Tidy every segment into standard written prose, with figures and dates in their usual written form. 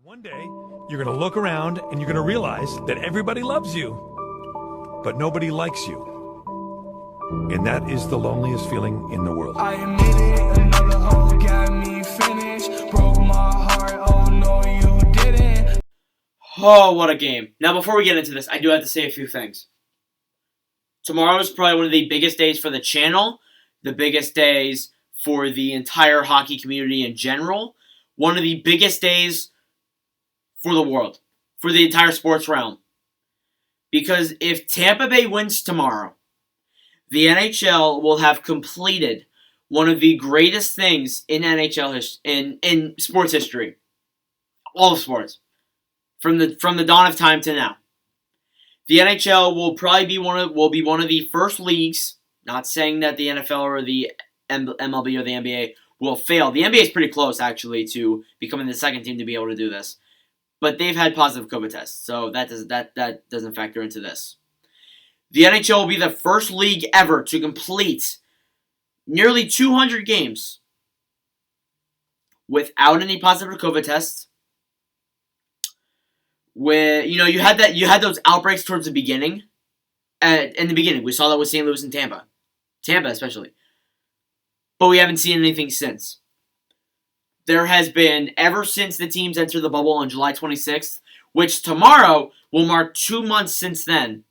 One day, you're going to look around and you're going to realize that everybody loves you, but nobody likes you. And that is the loneliest feeling in the world. I admit it, another hoe got me finished. Broke my heart, oh no you didn't. Oh, what a game. Now, before we get into this, I do have to say a few things. Tomorrow is probably one of the biggest days for the channel, the biggest days for the entire hockey community in general, one of the biggest days for the world, for the entire sports realm. Because if Tampa Bay wins tomorrow, the NHL will have completed one of the greatest things in in sports history. All of sports. From the dawn of time to now. The NHL will probably be one of the first leagues, not saying that the NFL or the MLB or the NBA will fail. The NBA is pretty close, actually, to becoming the second team to be able to do this. But they've had positive COVID tests, so that doesn't factor into this. The NHL will be the first league ever to complete nearly 200 games without any positive COVID tests. Where you had those outbreaks towards the beginning. In the beginning, we saw that with St. Louis and Tampa especially. But we haven't seen anything since. There has been, ever since the teams entered the bubble on July 26th, which tomorrow will mark 2 months since then,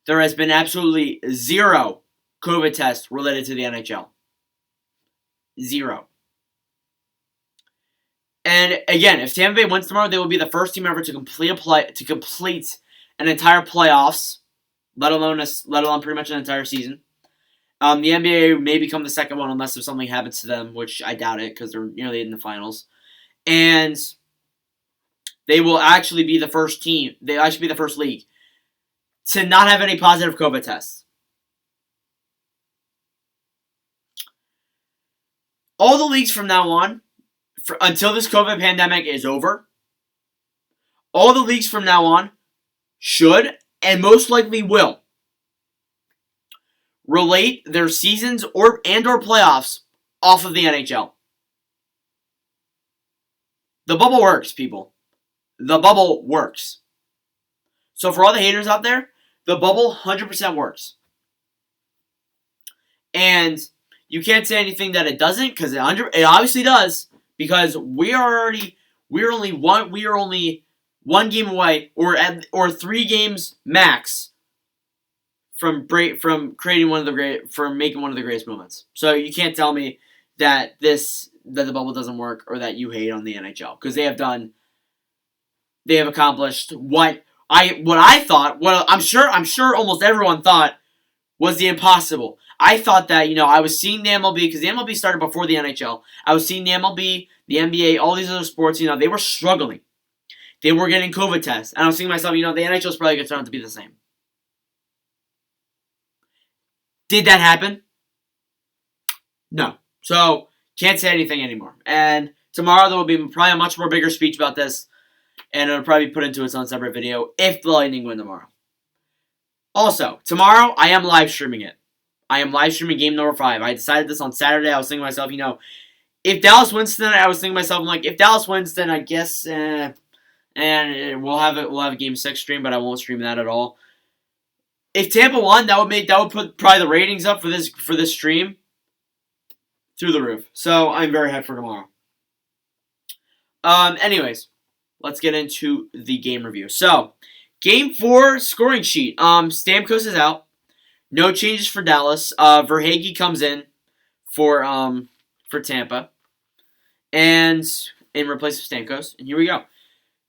there has been absolutely zero COVID tests related to the NHL. Zero. And again, if Tampa Bay wins tomorrow, they will be the first team ever to complete an entire playoffs, let alone pretty much an entire season. The NBA may become the second one unless if something happens to them, which I doubt it because they're nearly in the finals. And they will actually be the first team. They actually be the first league to not have any positive COVID tests. All the leagues from now on, until this COVID pandemic is over, all the leagues from now on should and most likely will relate their seasons or playoffs off of the NHL. The bubble works, people. The bubble works. So for all the haters out there, the bubble 100% works. And you can't say anything that it doesn't, because it obviously does, because we are only one game away, or 3 games max from making one of the greatest moments. So you can't tell me that the bubble doesn't work or that you hate on the NHL, because they have accomplished what I'm sure almost everyone thought was the impossible. I thought that, I was seeing the MLB, because the MLB started before the NHL. I was seeing the MLB, the NBA, all these other sports, they were struggling. They were getting COVID tests. And I was thinking to myself, the NHL is probably going to turn out to be the same. Did that happen? No. So, can't say anything anymore. And tomorrow there will be probably a much more bigger speech about this. And it'll probably be put into its own separate video if the Lightning win tomorrow. Also, tomorrow I am live streaming it. I am live streaming game number 5. I decided this on Saturday. I was thinking to myself, if Dallas wins tonight, I was thinking to myself, if Dallas wins, then I guess, and we'll have a game 6 stream, but I won't stream that at all. If Tampa won, that would put probably the ratings up for this stream through the roof. So I'm very hyped for tomorrow. Anyways, let's get into the game review. So, Game 4 scoring sheet. Stamkos is out. No changes for Dallas. Verhaeghe comes in for Tampa, and in replace of Stamkos. And here we go.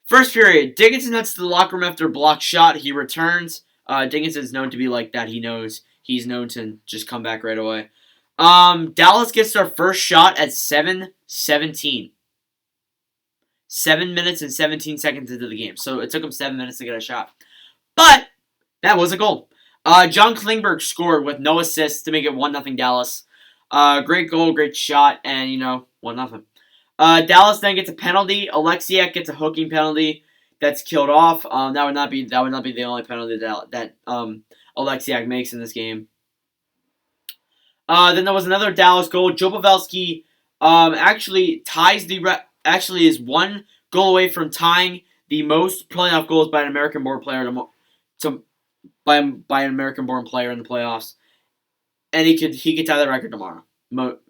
First period. Dickinson heads to the locker room after a blocked shot. He returns. Dickinson's known to be like that. He's known to just come back right away. Dallas gets their first shot at 7:17. 7 minutes and 17 seconds into the game. So it took him 7 minutes to get a shot. But that was a goal. John Klingberg scored with no assists to make it 1-0 Dallas. Great goal, great shot, and 1-0. Dallas then gets a penalty. Alexiak gets a hooking penalty that's killed off. That would not be the only penalty that Alexiak makes in this game. Then there was another Dallas goal. Joe Pavelski actually is one goal away from tying the most playoff goals by an American-born player by an American-born player in the playoffs, and he could tie the record tomorrow.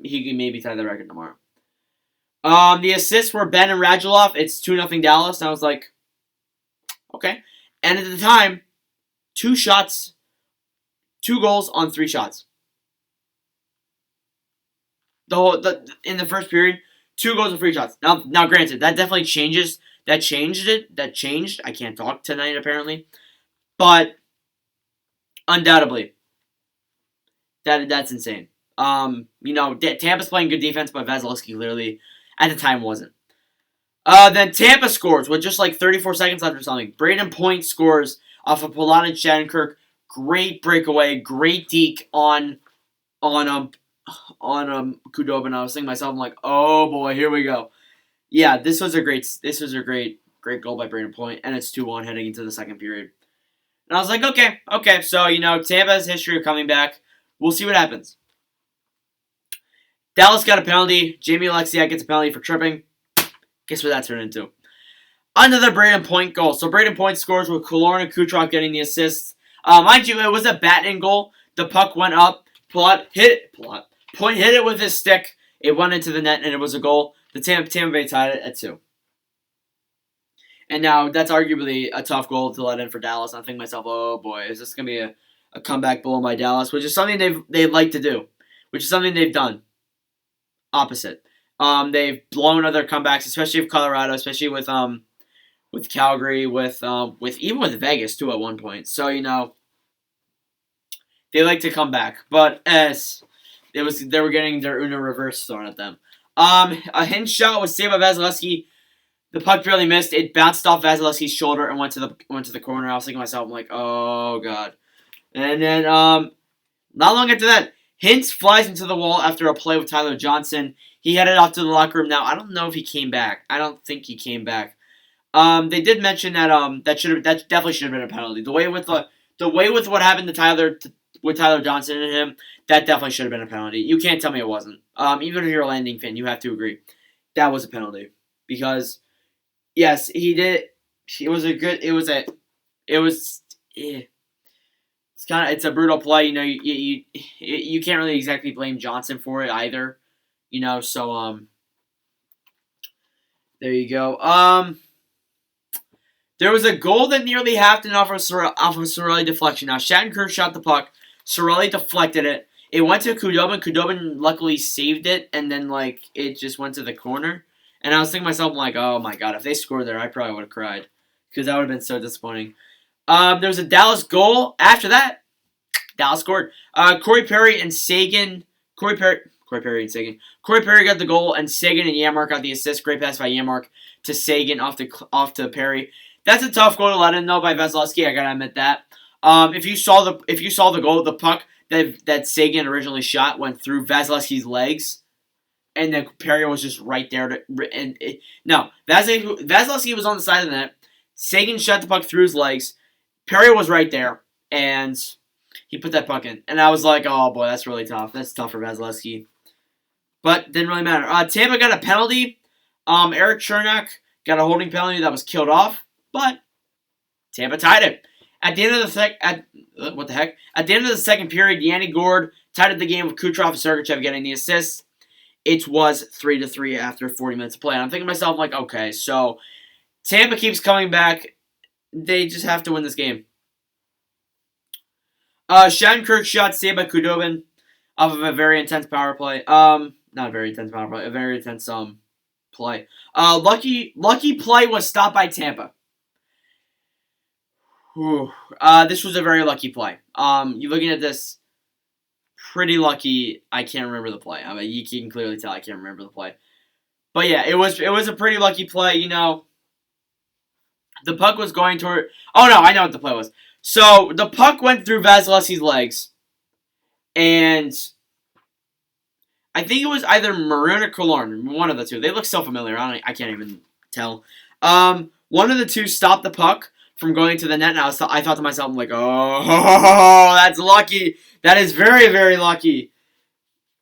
He could maybe tie the record tomorrow. The assists were Ben and Radulov. It's 2-0 Dallas. And I was like, okay. And at the time, 2 goals on 3 shots. In the first period, 2 goals and 3 shots. Now, granted, that definitely changes. That changed it. That changed. I can't talk tonight apparently, but undoubtedly, that's insane. Tampa's playing good defense, but Vasilevsky clearly at the time wasn't. Then Tampa scores with just like 34 seconds left or something. Braden Point scores off of Palat and Shattenkirk. Great breakaway, great deke on Khudobin. I was thinking to myself, I'm like, oh boy, here we go. Yeah, this was a great goal by Braden Point, and it's 2-1 heading into the second period. And I was like, okay, so Tampa has history of coming back. We'll see what happens. Dallas got a penalty. Jamie Alexiak gets a penalty for tripping. Guess what that turned into? Another Braden Point goal. So Braden Point scores with Killorn and Kucherov getting the assists. Mind you, it was a bat-in goal. The puck went up. Point hit it with his stick. It went into the net, and it was a goal. The Tampa Bay tied it at 2. And now that's arguably a tough goal to let in for Dallas. And I'm thinking to myself, oh boy, is this going to be a comeback blown by Dallas, which is something they'd like to do, which is something they've done. Opposite. They've blown other comebacks, especially with Colorado, especially with Calgary, even with Vegas too at one point. So they like to come back, but as they were getting their Uno reverse thrown at them. A hinge shot was saved by Vasilevsky. The puck barely missed. It bounced off Vasilevsky's shoulder and went to the corner. I was thinking to myself, I'm like, oh god. And then not long after that, Hintz flies into the wall after a play with Tyler Johnson. He headed off to the locker room. Now I don't know if he came back. I don't think he came back. They did mention that that definitely should have been a penalty. The way with what happened to Tyler Johnson and him, that definitely should have been a penalty. You can't tell me it wasn't. Even if you're a Landing fan, you have to agree that was a penalty because yes, he did. It's a brutal play. You can't really exactly blame Johnson for it either. So there you go. There was a goal that nearly happened off of Sorelli deflection. Now Shattenkirk shot the puck. Sorelli deflected it. It went to Khudobin. Khudobin luckily saved it, and then it just went to the corner. And I was thinking to myself, oh my god, if they scored there, I probably would have cried because that would have been so disappointing. There was a Dallas goal. After that, Dallas scored. Corey Perry and Sagan. Corey Perry got the goal, and Sagan and Yamark got the assist. Great pass by Yamark to Sagan off to Perry. That's a tough goal to let in though by Vasilevsky. I gotta admit that. If you saw the goal, the puck that Sagan originally shot went through Vasilevsky's legs, and then Perry was just right there. Vasilevsky was on the side of the net. Sagan shot the puck through his legs. Perry was right there, and he put that puck in. And I was like, oh boy, that's really tough. That's tough for Vasilevsky. But didn't really matter. Tampa got a penalty. Eric Chernak got a holding penalty that was killed off, but Tampa tied it. At the end of the At the end of the second period, Yanni Gourde tied up the game with Kucherov and Sergachev getting the assists. It was 3-3 after 40 minutes of play. And I'm thinking to myself, okay, so Tampa keeps coming back. They just have to win this game. Shattenkirk shot saved by Khudobin off of a very intense power play. Not a very intense power play, a very intense play. Lucky play was stopped by Tampa. This was a very lucky play. You're looking at this, pretty lucky. I can't remember the play. I mean, you can clearly tell I can't remember the play. But yeah, it was a pretty lucky play. The puck was going toward. Oh no, I know what the play was. So the puck went through Vasilevsky's legs, and I think it was either Maroon or Killorn, one of the two. They look so familiar. I can't even tell. One of the two stopped the puck from going to the net, and I thought to myself, I'm like, oh, that's lucky. That is very, very lucky.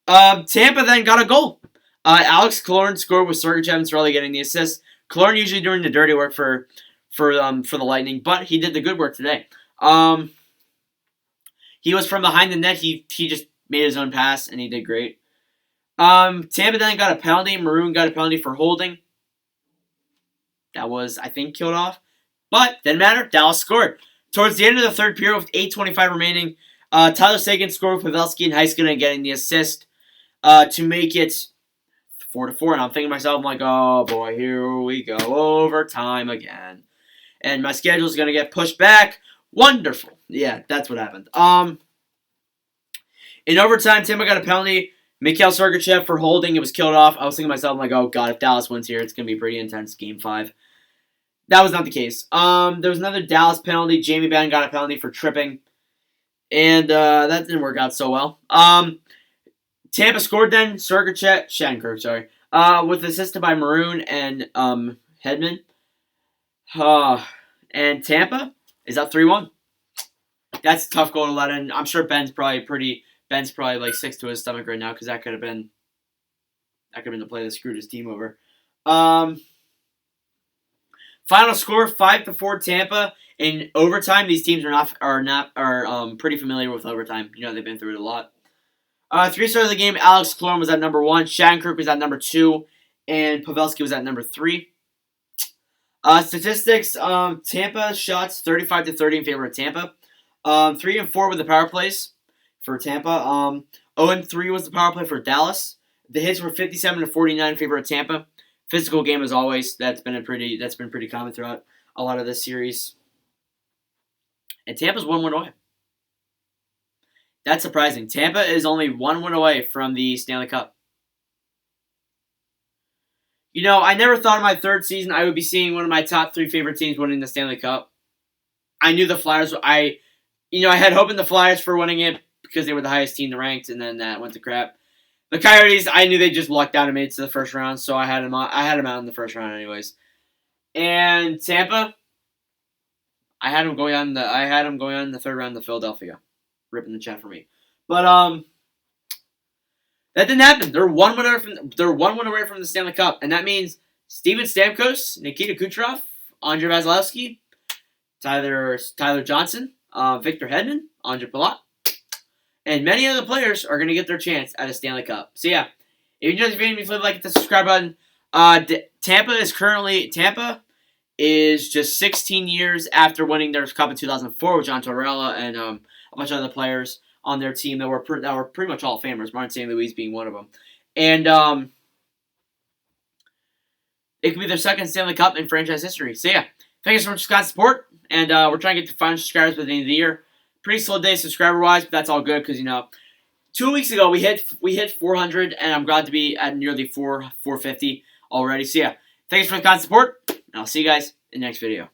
Tampa then got a goal. Alex Killorn scored with Sergachev and Sorelli getting the assist. Killorn usually doing the dirty work for the Lightning, but he did the good work today. He was from behind the net. He just made his own pass, and he did great. Tampa then got a penalty. Maroon got a penalty for holding. That was, I think, killed off. But didn't matter. Dallas scored. Towards the end of the third period with 8:25 remaining, Tyler Seguin scored with Pavelski and Heiskanen getting the assist to make it 4-4. And I'm thinking to myself, I'm like, oh boy, here we go. Overtime again. And my schedule is going to get pushed back. Wonderful. Yeah, that's what happened. In overtime, Tampa got a penalty. Mikhail Sergachev for holding. It was killed off. I was thinking to myself, I'm like, oh god, if Dallas wins here, it's going to be pretty intense. Game 5. That was not the case. There was another Dallas penalty. Jamie Benn got a penalty for tripping. And that didn't work out so well. Tampa scored then. Shattenkirk, sorry. With assisted by Maroon and Hedman. And Tampa is up 3-1. That's a tough goal to let in. I'm sure Ben's probably like sick to his stomach right now because that could have been the play that screwed his team over. Final score 5-4 Tampa. In overtime, these teams are pretty familiar with overtime. You know, they've been through it a lot. 3 stars of the game. Alex Killorn was at number 1. Shattenkirk was at number 2, and Pavelski was at number 3. Statistics: Tampa shots 35-30 in favor of Tampa. 3 and 4 with the power plays for Tampa. 0-3 was the power play for Dallas. The hits were 57-49 in favor of Tampa. Physical game as always. That's been pretty common throughout a lot of this series. And Tampa's 1 win away. That's surprising. Tampa is only 1 win away from the Stanley Cup. You know, I never thought in my third season I would be seeing one of my top 3 favorite teams winning the Stanley Cup. I knew the Flyers. I had hope in the Flyers for winning it because they were the highest team ranked, and then that went to crap. The Coyotes, I knew they just lucked out and made it to the first round, so I had them out in the first round anyways. And Tampa, I had them going on in the third round to Philadelphia, ripping the chat for me. But that didn't happen. They're one win away from the Stanley Cup, and that means Steven Stamkos, Nikita Kucherov, Andrei Vasilevsky, Tyler Johnson, Victor Hedman, Andre Palat, and many other players are going to get their chance at a Stanley Cup. So yeah, if you enjoyed this video, please like the subscribe button. Tampa is just 16 years after winning their cup in 2004 with John Tortorella and a bunch of other players on their team that were pretty much Hall of Famers, Martin St. Louis being one of them. And it could be their second Stanley Cup in franchise history. So yeah, thank you so much for Scott's support. And we're trying to get to 500 subscribers by the end of the year. Pretty slow day subscriber-wise, but that's all good because, 2 weeks ago we hit 400, and I'm glad to be at nearly 450 already. So yeah, thanks for the constant support, and I'll see you guys in the next video.